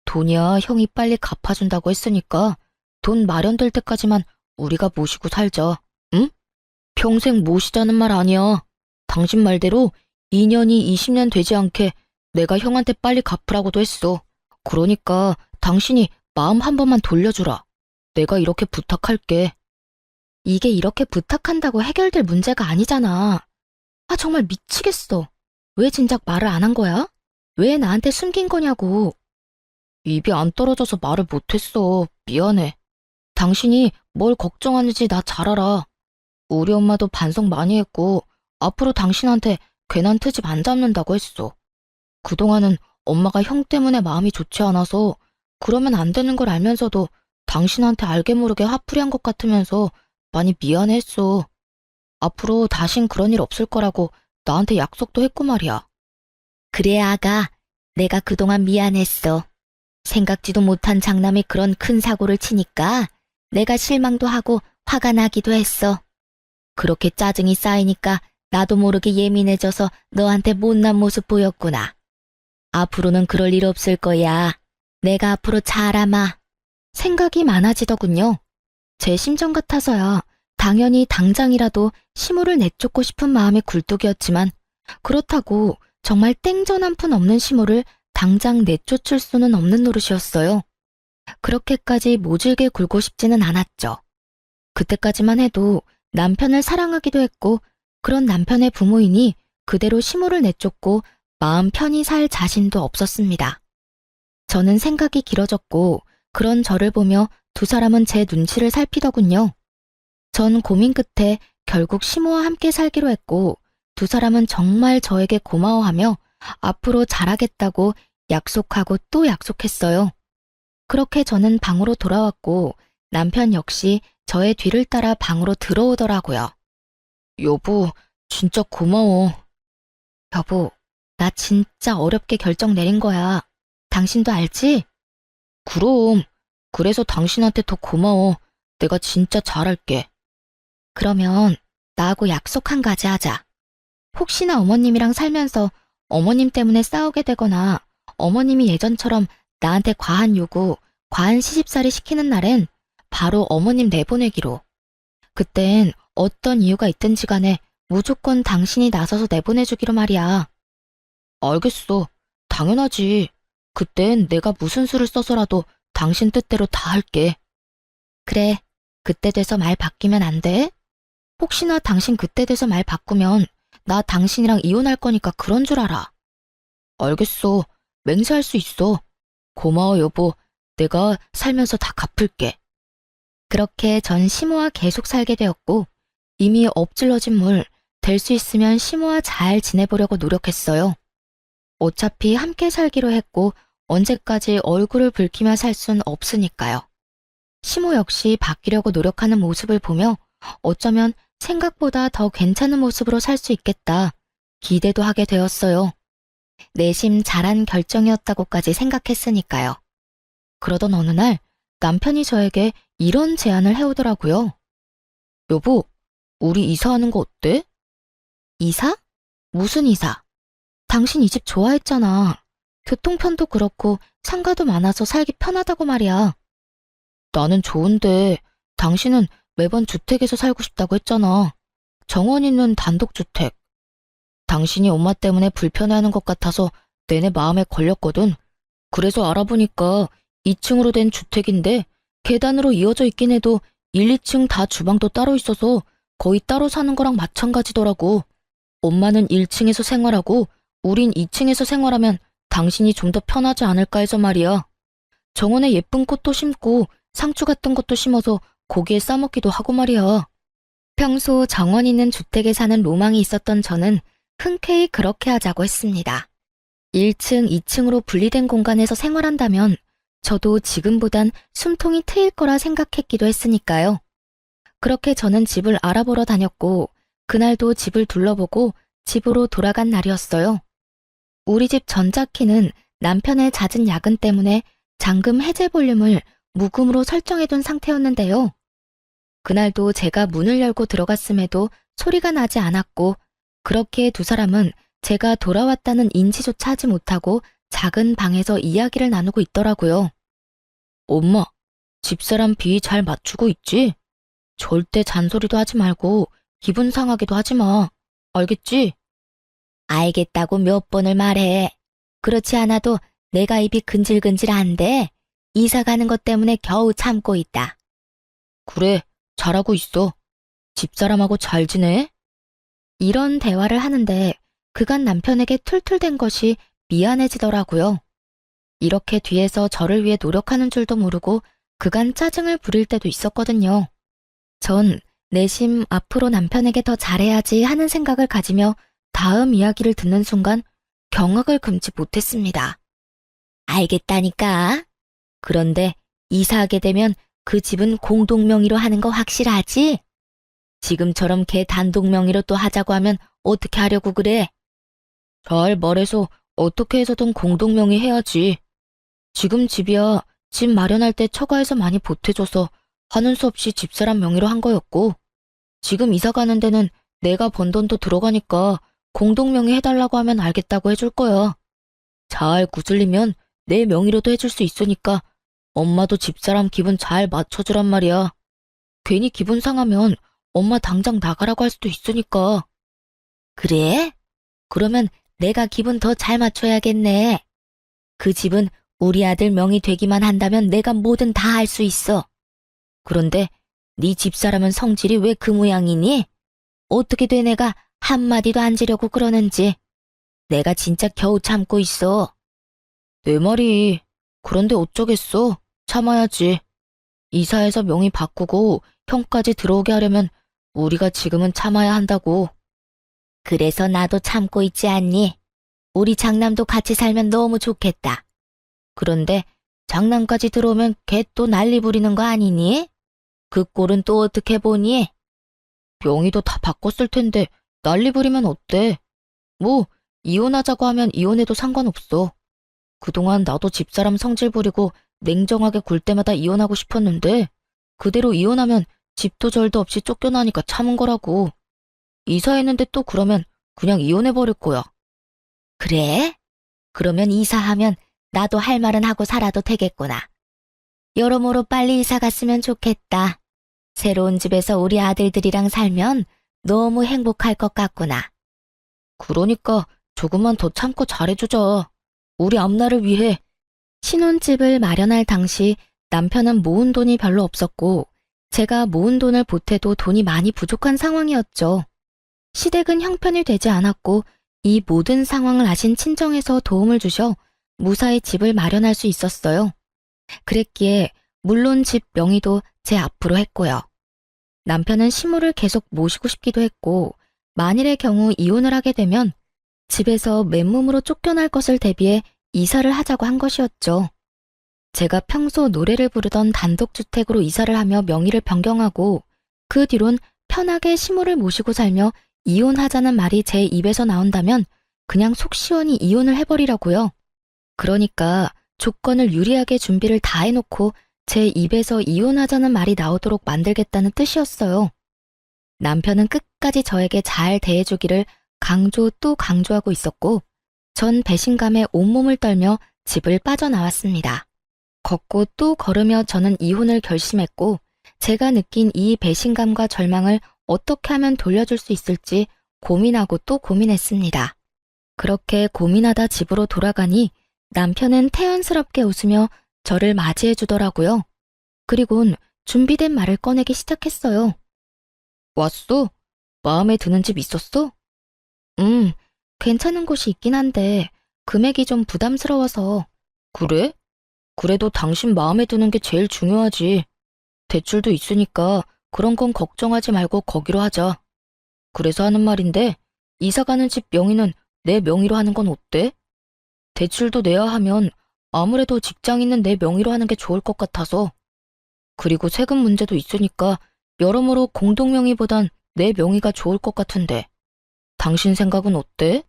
[SPEAKER 1] 돈이야 형이 빨리 갚아준다고 했으니까 돈 마련될 때까지만 우리가 모시고 살자. 응? 평생 모시자는 말 아니야. 당신 말대로 2년이 20년 되지 않게 내가 형한테 빨리 갚으라고도 했어. 그러니까 당신이 마음 한 번만 돌려주라. 내가 이렇게 부탁할게. 이게 이렇게 부탁한다고 해결될 문제가 아니잖아. 정말 미치겠어. 왜 진작 말을 안 한 거야? 왜 나한테 숨긴 거냐고. 입이 안 떨어져서 말을 못했어. 미안해. 당신이 뭘 걱정하는지 나 잘 알아. 우리 엄마도 반성 많이 했고 앞으로 당신한테 괜한 트집 안 잡는다고 했어. 그동안은 엄마가 형 때문에 마음이 좋지 않아서 그러면 안 되는 걸 알면서도 당신한테 알게 모르게 화풀이 한 것 같으면서 많이 미안했어. 앞으로 다신 그런 일 없을 거라고 나한테 약속도 했고 말이야. 그래 아가, 내가 그동안 미안했어. 생각지도 못한 장남이 그런 큰 사고를 치니까 내가 실망도 하고 화가 나기도 했어. 그렇게 짜증이 쌓이니까 나도 모르게 예민해져서 너한테 못난 모습 보였구나. 앞으로는 그럴 일 없을 거야. 내가 앞으로 잘아마. 생각이 많아지더군요. 제 심정 같아서야 당연히 당장이라도 시모를 내쫓고 싶은 마음이 굴뚝이었지만 그렇다고 정말 땡전 한 푼 없는 시모를 당장 내쫓을 수는 없는 노릇이었어요. 그렇게까지 모질게 굴고 싶지는 않았죠. 그때까지만 해도 남편을 사랑하기도 했고 그런 남편의 부모이니 그대로 시모를 내쫓고 마음 편히 살 자신도 없었습니다. 저는 생각이 길어졌고 그런 저를 보며 두 사람은 제 눈치를 살피더군요. 전 고민 끝에 결국 시모와 함께 살기로 했고 두 사람은 정말 저에게 고마워하며 앞으로 잘하겠다고 약속하고 또 약속했어요. 그렇게 저는 방으로 돌아왔고 남편 역시 저의 뒤를 따라 방으로 들어오더라고요. 여보, 진짜 고마워. 여보, 나 진짜 어렵게 결정 내린 거야. 당신도 알지? 그럼. 그래서 당신한테 더 고마워. 내가 진짜 잘할게. 그러면 나하고 약속 한 가지 하자. 혹시나 어머님이랑 살면서 어머님 때문에 싸우게 되거나 어머님이 예전처럼 나한테 과한 요구, 과한 시집살이 시키는 날엔 바로 어머님 내보내기로. 그땐 어떤 이유가 있든지 간에 무조건 당신이 나서서 내보내주기로 말이야. 알겠어. 당연하지. 그땐 내가 무슨 수를 써서라도 당신 뜻대로 다 할게. 그래. 그때 돼서 말 바뀌면 안 돼? 혹시나 당신 그때 돼서 말 바꾸면 나 당신이랑 이혼할 거니까 그런 줄 알아. 알겠어. 맹세할 수 있어. 고마워 여보. 내가 살면서 다 갚을게. 그렇게 전 시모와 계속 살게 되었고 이미 엎질러진 물, 될 수 있으면 시모와 잘 지내보려고 노력했어요. 어차피 함께 살기로 했고 언제까지 얼굴을 붉히며 살 순 없으니까요. 시모 역시 바뀌려고 노력하는 모습을 보며 어쩌면 생각보다 더 괜찮은 모습으로 살 수 있겠다. 기대도 하게 되었어요. 내심 잘한 결정이었다고까지 생각했으니까요. 그러던 어느 날 남편이 저에게 이런 제안을 해오더라고요. 여보, 우리 이사하는 거 어때? 이사? 무슨 이사? 당신 이 집 좋아했잖아. 교통편도 그렇고 상가도 많아서 살기 편하다고 말이야. 나는 좋은데 당신은 매번 주택에서 살고 싶다고 했잖아. 정원 있는 단독주택. 당신이 엄마 때문에 불편해하는 것 같아서 내내 마음에 걸렸거든. 그래서 알아보니까 2층으로 된 주택인데 계단으로 이어져 있긴 해도 1, 2층 다 주방도 따로 있어서 거의 따로 사는 거랑 마찬가지더라고. 엄마는 1층에서 생활하고 우린 2층에서 생활하면 당신이 좀 더 편하지 않을까 해서 말이야. 정원에 예쁜 꽃도 심고 상추 같은 것도 심어서 고기에 싸먹기도 하고 말이야. 평소 정원 있는 주택에 사는 로망이 있었던 저는 흔쾌히 그렇게 하자고 했습니다. 1층, 2층으로 분리된 공간에서 생활한다면 저도 지금보단 숨통이 트일 거라 생각했기도 했으니까요. 그렇게 저는 집을 알아보러 다녔고 그날도 집을 둘러보고 집으로 돌아간 날이었어요. 우리 집 전자키는 남편의 잦은 야근 때문에 잠금 해제 볼륨을 무음으로 설정해둔 상태였는데요. 그날도 제가 문을 열고 들어갔음에도 소리가 나지 않았고 그렇게 두 사람은 제가 돌아왔다는 인지조차 하지 못하고 작은 방에서 이야기를 나누고 있더라고요. 엄마, 집사람 비위 잘 맞추고 있지? 절대 잔소리도 하지 말고 기분 상하기도 하지 마. 알겠지? 알겠다고 몇 번을 말해. 그렇지 않아도 내가 입이 근질근질한데 이사 가는 것 때문에 겨우 참고 있다. 그래, 잘하고 있어. 집사람하고 잘 지내? 이런 대화를 하는데 그간 남편에게 툴툴댄 것이 미안해지더라고요. 이렇게 뒤에서 저를 위해 노력하는 줄도 모르고 그간 짜증을 부릴 때도 있었거든요. 전 내심 앞으로 남편에게 더 잘해야지 하는 생각을 가지며 다음 이야기를 듣는 순간 경악을 금치 못했습니다. 알겠다니까. 그런데 이사하게 되면 그 집은 공동 명의로 하는 거 확실하지? 지금처럼 걔 단독 명의로 또 하자고 하면 어떻게 하려고 그래? 잘 말해서 어떻게 해서든 공동 명의 해야지. 지금 집이야 집 마련할 때 처가에서 많이 보태줘서 하는 수 없이 집사람 명의로 한 거였고 지금 이사 가는 데는 내가 번 돈도 들어가니까 공동 명의 해달라고 하면 알겠다고 해줄 거야. 잘 구슬리면 내 명의로도 해줄 수 있으니까 엄마도 집사람 기분 잘 맞춰주란 말이야. 괜히 기분 상하면 엄마 당장 나가라고 할 수도 있으니까. 그래? 그러면 내가 기분 더 잘 맞춰야겠네. 그 집은 우리 아들 명의 되기만 한다면 내가 뭐든 다 할 수 있어. 그런데 네 집사람은 성질이 왜 그 모양이니? 어떻게 돼 내가 한마디도 안 지려고 그러는지. 내가 진짜 겨우 참고 있어. 내 말이. 그런데 어쩌겠어. 참아야지. 이사해서 명의 바꾸고 형까지 들어오게 하려면 우리가 지금은 참아야 한다고. 그래서 나도 참고 있지 않니? 우리 장남도 같이 살면 너무 좋겠다. 그런데 장남까지 들어오면 걔 또 난리 부리는 거 아니니? 그 꼴은 또 어떻게 보니? 명의도 다 바꿨을 텐데 난리 부리면 어때? 뭐 이혼하자고 하면 이혼해도 상관없어. 그동안 나도 집사람 성질 부리고 냉정하게 굴 때마다 이혼하고 싶었는데 그대로 이혼하면 집도 절도 없이 쫓겨나니까 참은 거라고. 이사했는데 또 그러면 그냥 이혼해버릴 거야. 그래? 그러면 이사하면 나도 할 말은 하고 살아도 되겠구나. 여러모로 빨리 이사 갔으면 좋겠다. 새로운 집에서 우리 아들들이랑 살면 너무 행복할 것 같구나. 그러니까 조금만 더 참고 잘해주자. 우리 앞날을 위해. 신혼집을 마련할 당시 남편은 모은 돈이 별로 없었고 제가 모은 돈을 보태도 돈이 많이 부족한 상황이었죠. 시댁은 형편이 되지 않았고 이 모든 상황을 아신 친정에서 도움을 주셔 무사히 집을 마련할 수 있었어요. 그랬기에 물론 집 명의도 제 앞으로 했고요. 남편은 시모를 계속 모시고 싶기도 했고 만일의 경우 이혼을 하게 되면 집에서 맨몸으로 쫓겨날 것을 대비해 이사를 하자고 한 것이었죠. 제가 평소 노래를 부르던 단독주택으로 이사를 하며 명의를 변경하고 그 뒤론 편하게 시모를 모시고 살며 이혼하자는 말이 제 입에서 나온다면 그냥 속 시원히 이혼을 해버리라고요. 그러니까 조건을 유리하게 준비를 다 해놓고 제 입에서 이혼하자는 말이 나오도록 만들겠다는 뜻이었어요. 남편은 끝까지 저에게 잘 대해주기를 강조 또 강조하고 있었고 전 배신감에 온몸을 떨며 집을 빠져나왔습니다. 걷고 또 걸으며 저는 이혼을 결심했고 제가 느낀 이 배신감과 절망을 어떻게 하면 돌려줄 수 있을지 고민하고 또 고민했습니다. 그렇게 고민하다 집으로 돌아가니 남편은 태연스럽게 웃으며 저를 맞이해 주더라고요. 그리곤 준비된 말을 꺼내기 시작했어요. 왔어? 마음에 드는 집 있었어? 괜찮은 곳이 있긴 한데 금액이 좀 부담스러워서. 그래? 그래도 당신 마음에 드는 게 제일 중요하지. 대출도 있으니까 그런 건 걱정하지 말고 거기로 하자. 그래서 하는 말인데 이사 가는 집 명의는 내 명의로 하는 건 어때? 대출도 내야 하면 아무래도 직장 있는 내 명의로 하는 게 좋을 것 같아서. 그리고 세금 문제도 있으니까 여러모로 공동 명의보단 내 명의가 좋을 것 같은데. 당신 생각은 어때?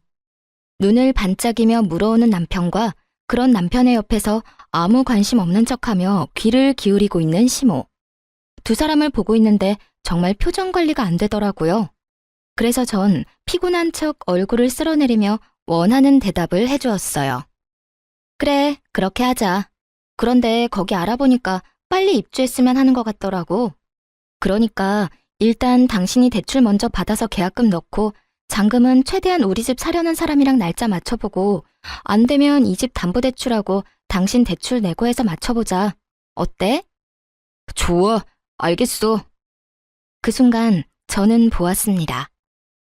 [SPEAKER 1] 눈을 반짝이며 물어오는 남편과 그런 남편의 옆에서 아무 관심 없는 척하며 귀를 기울이고 있는 시모. 두 사람을 보고 있는데 정말 표정 관리가 안 되더라고요. 그래서 전 피곤한 척 얼굴을 쓸어내리며 원하는 대답을 해주었어요. 그래, 그렇게 하자. 그런데 거기 알아보니까 빨리 입주했으면 하는 것 같더라고. 그러니까 일단 당신이 대출 먼저 받아서 계약금 넣고 잔금은 최대한 우리 집 사려는 사람이랑 날짜 맞춰보고 안 되면 이 집 담보대출하고 당신 대출 내고 해서 맞춰보자. 어때? 좋아, 알겠어. 그 순간 저는 보았습니다.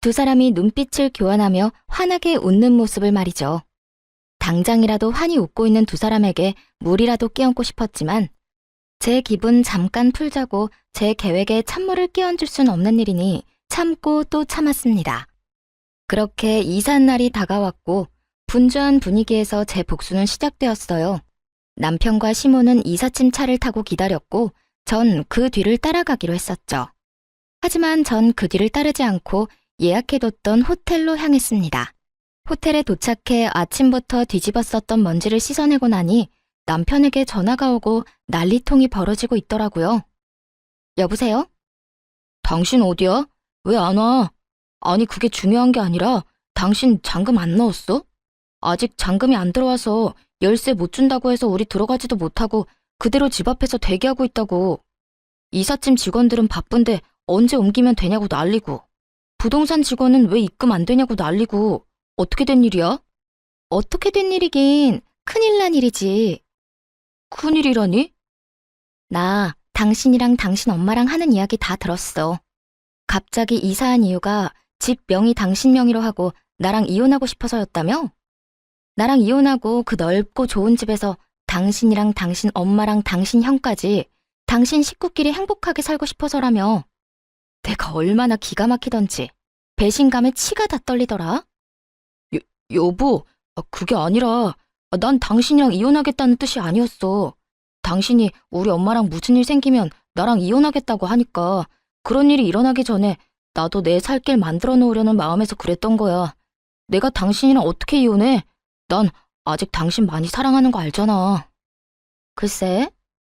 [SPEAKER 1] 두 사람이 눈빛을 교환하며 환하게 웃는 모습을 말이죠. 당장이라도 환히 웃고 있는 두 사람에게 물이라도 끼얹고 싶었지만 제 기분 잠깐 풀자고 제 계획에 찬물을 끼얹을 순 없는 일이니 참고 또 참았습니다. 그렇게 이삿 날이 다가왔고 분주한 분위기에서 제 복수는 시작되었어요. 남편과 시모는 이삿짐 차를 타고 기다렸고 전 그 뒤를 따라가기로 했었죠. 하지만 전 그 뒤를 따르지 않고 예약해뒀던 호텔로 향했습니다. 호텔에 도착해 아침부터 뒤집었었던 먼지를 씻어내고 나니 남편에게 전화가 오고 난리통이 벌어지고 있더라고요. 여보세요? 당신 어디야? 왜 안 와? 아니 그게 중요한 게 아니라 당신 잔금 안 넣었어? 아직 잔금이 안 들어와서 열쇠 못 준다고 해서 우리 들어가지도 못하고 그대로 집 앞에서 대기하고 있다고. 이삿짐 직원들은 바쁜데 언제 옮기면 되냐고 난리고. 부동산 직원은 왜 입금 안 되냐고 난리고. 어떻게 된 일이야? 어떻게 된 일이긴 큰일 난 일이지. 큰일이라니? 나 당신이랑 당신 엄마랑 하는 이야기 다 들었어. 갑자기 이사한 이유가 집 명의 당신 명의로 하고 나랑 이혼하고 싶어서였다며? 나랑 이혼하고 그 넓고 좋은 집에서 당신이랑 당신 엄마랑 당신 형까지 당신 식구끼리 행복하게 살고 싶어서라며. 내가 얼마나 기가 막히던지 배신감에 치가 다 떨리더라. 여보, 그게 아니라 난 당신이랑 이혼하겠다는 뜻이 아니었어. 당신이 우리 엄마랑 무슨 일 생기면 나랑 이혼하겠다고 하니까 그런 일이 일어나기 전에 나도 내 살 길 만들어 놓으려는 마음에서 그랬던 거야. 내가 당신이랑 어떻게 이혼해? 난 아직 당신 많이 사랑하는 거 알잖아. 글쎄,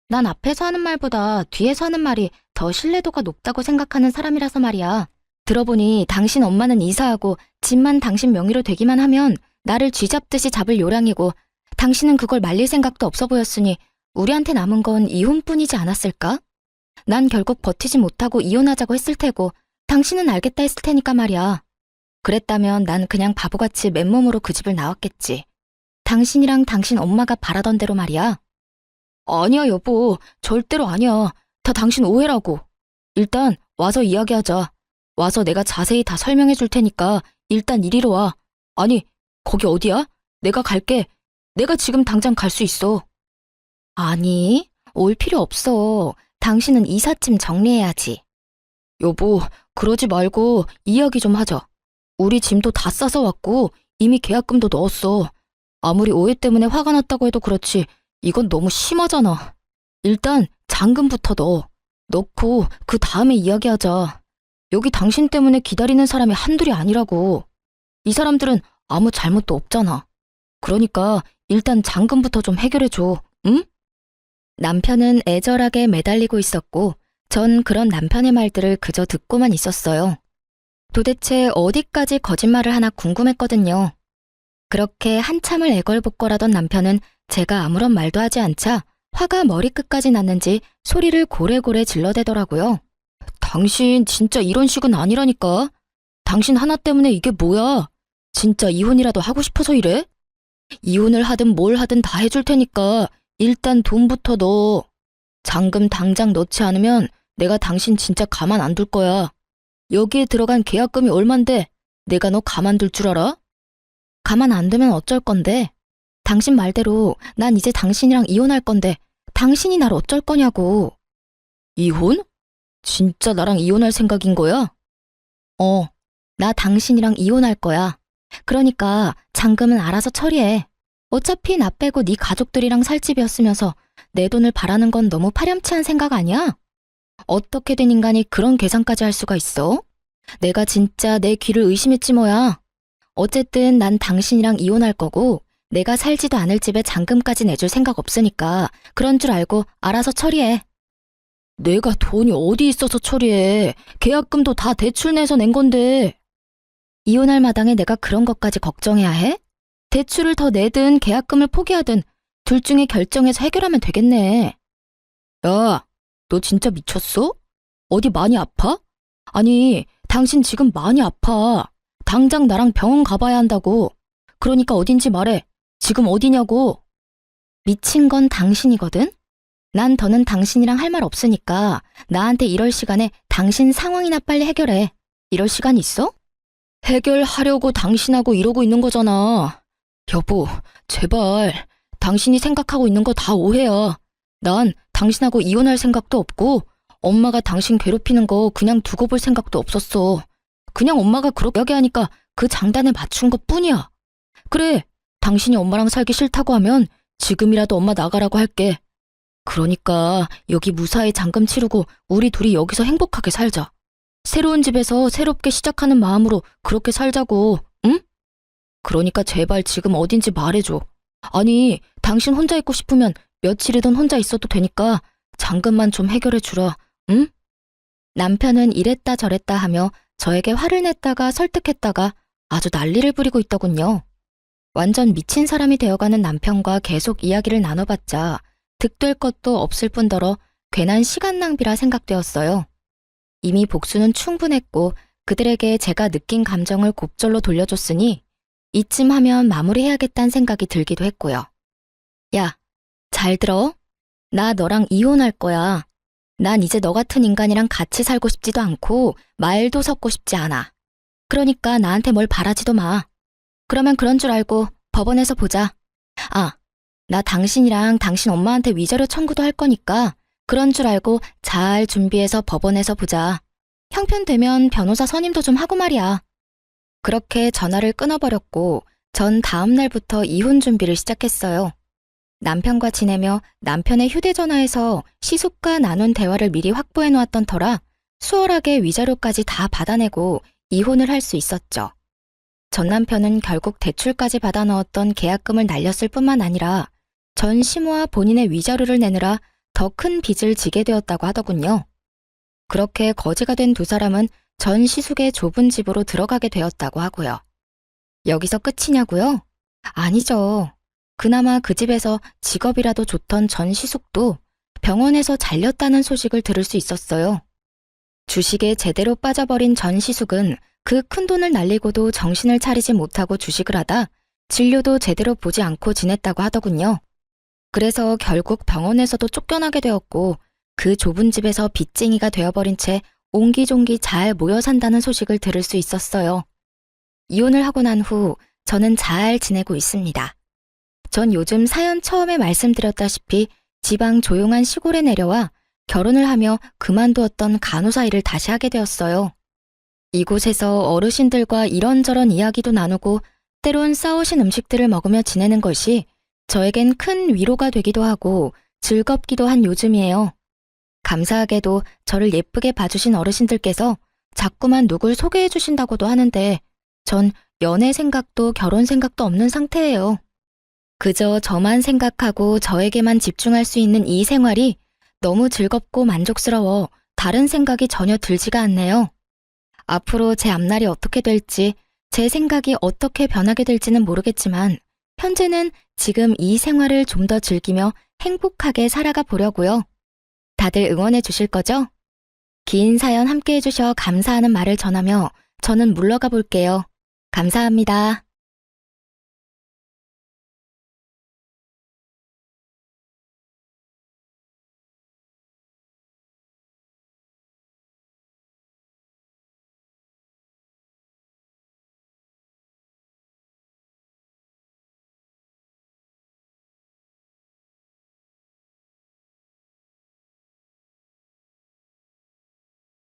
[SPEAKER 1] 난 앞에서 하는 말보다 뒤에서 하는 말이 더 신뢰도가 높다고 생각하는 사람이라서 말이야. 들어보니 당신 엄마는 이사하고 집만 당신 명의로 되기만 하면 나를 쥐잡듯이 잡을 요량이고 당신은 그걸 말릴 생각도 없어 보였으니 우리한테 남은 건 이혼뿐이지 않았을까? 난 결국 버티지 못하고 이혼하자고 했을 테고 당신은 알겠다 했을 테니까 말이야. 그랬다면 난 그냥 바보같이 맨몸으로 그 집을 나왔겠지. 당신이랑 당신 엄마가 바라던 대로 말이야. 아니야 여보, 절대로 아니야. 다 당신 오해라고. 일단 와서 이야기하자. 와서 내가 자세히 다 설명해 줄 테니까 일단 이리로 와. 아니, 거기 어디야? 내가 갈게. 내가 지금 당장 갈 수 있어. 아니, 올 필요 없어. 당신은 이삿짐 정리해야지. 여보, 그러지 말고 이야기 좀 하자. 우리 짐도 다 싸서 왔고 이미 계약금도 넣었어. 아무리 오해 때문에 화가 났다고 해도 그렇지 이건 너무 심하잖아. 일단 잔금부터 넣고 그 다음에 이야기하자. 여기 당신 때문에 기다리는 사람이 한둘이 아니라고. 이 사람들은 아무 잘못도 없잖아. 그러니까 일단 잔금부터 좀 해결해줘, 응? 남편은 애절하게 매달리고 있었고, 전 그런 남편의 말들을 그저 듣고만 있었어요. 도대체 어디까지 거짓말을 하나 궁금했거든요. 그렇게 한참을 애걸복걸하던 남편은 제가 아무런 말도 하지 않자 화가 머리끝까지 났는지 소리를 고래고래 질러대더라고요. 당신 진짜 이런 식은 아니라니까. 당신 하나 때문에 이게 뭐야? 진짜 이혼이라도 하고 싶어서 이래? 이혼을 하든 뭘 하든 다 해줄 테니까 일단 돈부터 넣어. 잔금 당장 넣지 않으면 내가 당신 진짜 가만 안 둘 거야. 여기에 들어간 계약금이 얼만데 내가 너 가만둘 줄 알아? 가만 안 두면 어쩔 건데. 당신 말대로 난 이제 당신이랑 이혼할 건데 당신이 날 어쩔 거냐고. 이혼? 진짜 나랑 이혼할 생각인 거야? 나 당신이랑 이혼할 거야. 그러니까 잔금은 알아서 처리해. 어차피 나 빼고 네 가족들이랑 살 집이었으면서 내 돈을 바라는 건 너무 파렴치한 생각 아니야? 어떻게 된 인간이 그런 계산까지 할 수가 있어? 내가 진짜 내 귀를 의심했지 뭐야. 어쨌든 난 당신이랑 이혼할 거고 내가 살지도 않을 집에 잔금까지 내줄 생각 없으니까 그런 줄 알고 알아서 처리해. 내가 돈이 어디 있어서 처리해. 계약금도 다 대출 내서 낸 건데. 이혼할 마당에 내가 그런 것까지 걱정해야 해? 대출을 더 내든 계약금을 포기하든 둘 중에 결정해서 해결하면 되겠네. 야, 너 진짜 미쳤어? 어디 많이 아파? 아니, 당신 지금 많이 아파. 당장 나랑 병원 가봐야 한다고. 그러니까 어딘지 말해. 지금 어디냐고. 미친 건 당신이거든? 난 더는 당신이랑 할 말 없으니까 나한테 이럴 시간에 당신 상황이나 빨리 해결해. 이럴 시간 있어? 해결하려고 당신하고 이러고 있는 거잖아. 여보, 제발. 당신이 생각하고 있는 거 다 오해야. 난 당신하고 이혼할 생각도 없고 엄마가 당신 괴롭히는 거 그냥 두고 볼 생각도 없었어. 그냥 엄마가 그렇게 이야기하니까 그 장단에 맞춘 것 뿐이야. 그래, 당신이 엄마랑 살기 싫다고 하면 지금이라도 엄마 나가라고 할게. 그러니까 여기 무사히 잔금 치르고 우리 둘이 여기서 행복하게 살자. 새로운 집에서 새롭게 시작하는 마음으로 그렇게 살자고, 응? 그러니까 제발 지금 어딘지 말해줘. 아니, 당신 혼자 있고 싶으면 며칠이든 혼자 있어도 되니까 잔금만 좀 해결해 주라, 응? 남편은 이랬다 저랬다 하며 저에게 화를 냈다가 설득했다가 아주 난리를 부리고 있더군요. 완전 미친 사람이 되어가는 남편과 계속 이야기를 나눠봤자 득될 것도 없을 뿐더러 괜한 시간 낭비라 생각되었어요. 이미 복수는 충분했고 그들에게 제가 느낀 감정을 곱절로 돌려줬으니 이쯤 하면 마무리해야겠다는 생각이 들기도 했고요. 야, 잘 들어. 나 너랑 이혼할 거야. 난 이제 너 같은 인간이랑 같이 살고 싶지도 않고 말도 섞고 싶지 않아. 그러니까 나한테 뭘 바라지도 마. 그러면 그런 줄 알고 법원에서 보자. 아, 나 당신이랑 당신 엄마한테 위자료 청구도 할 거니까 그런 줄 알고 잘 준비해서 법원에서 보자. 형편되면 변호사 선임도 좀 하고 말이야. 그렇게 전화를 끊어버렸고 전 다음 날부터 이혼 준비를 시작했어요. 남편과 지내며 남편의 휴대전화에서 시숙과 나눈 대화를 미리 확보해 놓았던 터라 수월하게 위자료까지 다 받아내고 이혼을 할 수 있었죠. 전 남편은 결국 대출까지 받아 넣었던 계약금을 날렸을 뿐만 아니라 전 시모와 본인의 위자료를 내느라 더 큰 빚을 지게 되었다고 하더군요. 그렇게 거지가 된 두 사람은 전 시숙의 좁은 집으로 들어가게 되었다고 하고요. 여기서 끝이냐고요? 아니죠. 그나마 그 집에서 직업이라도 좋던 전 시숙도 병원에서 잘렸다는 소식을 들을 수 있었어요. 주식에 제대로 빠져버린 전 시숙은 그 큰돈을 날리고도 정신을 차리지 못하고 주식을 하다 진료도 제대로 보지 않고 지냈다고 하더군요. 그래서 결국 병원에서도 쫓겨나게 되었고 그 좁은 집에서 빚쟁이가 되어버린 채 옹기종기 잘 모여 산다는 소식을 들을 수 있었어요. 이혼을 하고 난 후 저는 잘 지내고 있습니다. 전 요즘 사연 처음에 말씀드렸다시피 지방 조용한 시골에 내려와 결혼을 하며 그만두었던 간호사 일을 다시 하게 되었어요. 이곳에서 어르신들과 이런저런 이야기도 나누고 때론 싸우신 음식들을 먹으며 지내는 것이 저에겐 큰 위로가 되기도 하고 즐겁기도 한 요즘이에요. 감사하게도 저를 예쁘게 봐주신 어르신들께서 자꾸만 누굴 소개해 주신다고도 하는데 전 연애 생각도 결혼 생각도 없는 상태예요. 그저 저만 생각하고 저에게만 집중할 수 있는 이 생활이 너무 즐겁고 만족스러워 다른 생각이 전혀 들지가 않네요. 앞으로 제 앞날이 어떻게 될지, 제 생각이 어떻게 변하게 될지는 모르겠지만 현재는 지금 이 생활을 좀 더 즐기며 행복하게 살아가 보려고요. 다들 응원해 주실 거죠? 긴 사연 함께 해주셔 감사하는 말을 전하며 저는 물러가 볼게요. 감사합니다.